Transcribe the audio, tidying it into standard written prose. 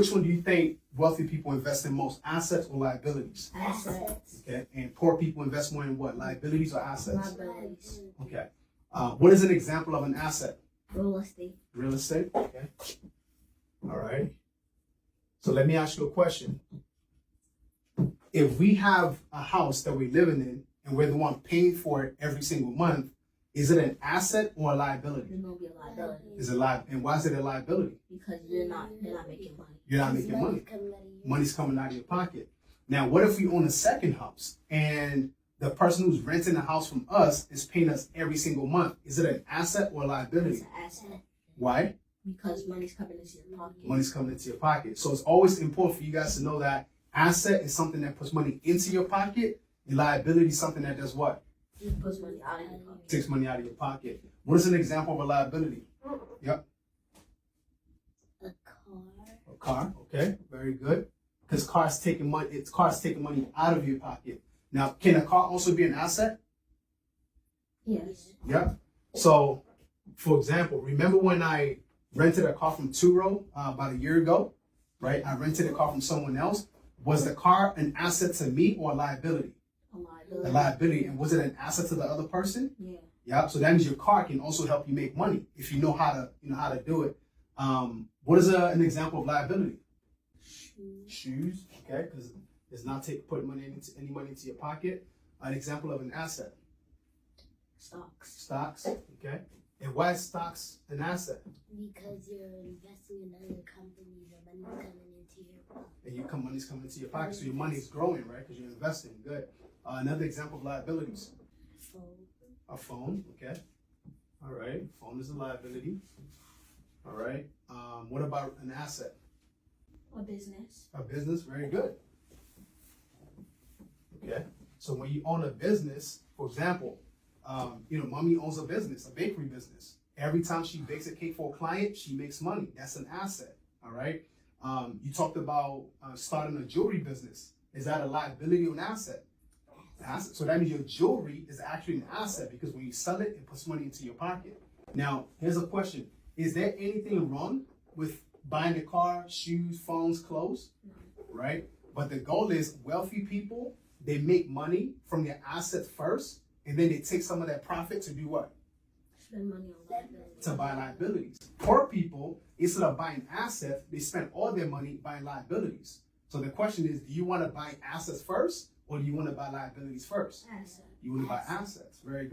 which one do you think wealthy people invest in most? Assets or liabilities? Assets. Okay. And poor people invest more in what? Liabilities or assets? Liabilities. Okay. What is an example of an asset? Real estate. Real estate. Okay. All right. So let me ask you a question. If we have a house that we're living in and we're the one paying for it every single month, is it an asset or a liability? It's gonna be a liability. Is it and why is it a liability? Because you're not making money. You're not making money. Money's coming out of your pocket. Now, what if we own a second house and the person who's renting the house from us is paying us every single month? Is it an asset or a liability? It's an asset. Why? Because money's coming into your pocket. Money's coming into your pocket. So it's always important for you guys to know that asset is something that puts money into your pocket, and liability is something that does what? It puts money out of your pocket. Takes money out of your pocket. What is an example of a liability? Yep. A car. A car. Okay. Very good. Because cars taking money. It's cars taking money out of your pocket. Now, can a car also be an asset? Yes. Yep. So, for example, remember when I rented a car from Turo about a year ago? Right. I rented a car from someone else. Was the car an asset to me or a liability? A liability. A liability. And was it an asset to the other person? Yeah. Yeah. So that means your car can also help you make money if you know how to do it. What is an example of liability? Shoes. Okay, because it's not putting any money into your pocket. An example of an asset. Stocks. Okay. And why is stocks an asset? Because you're investing in other companies and money's coming into your pocket. And money's coming into your pocket, so your money's growing, right? Because you're investing. Good. Another example of liabilities. A phone. Okay. All right. Phone is a liability. All right. What about an asset? A business. A business. Very good. Okay. So when you own a business, for example, mommy owns a business, a bakery business. Every time she bakes a cake for a client, she makes money. That's an asset. All right. You talked about starting a jewelry business. Is that a liability or an asset? Asset. So that means your jewelry is actually an asset because when you sell it, it puts money into your pocket. Now, here's a question. Is there anything wrong with buying a car, shoes, phones, clothes? No. Right? But the goal is wealthy people, they make money from their assets first, and then they take some of that profit to do what? Spend money on liabilities. To buy liabilities. Poor people, instead of buying assets, they spend all their money buying liabilities. So the question is, do you want to buy assets first, or do you want to buy liabilities first? Asset. You want to buy assets. Very good.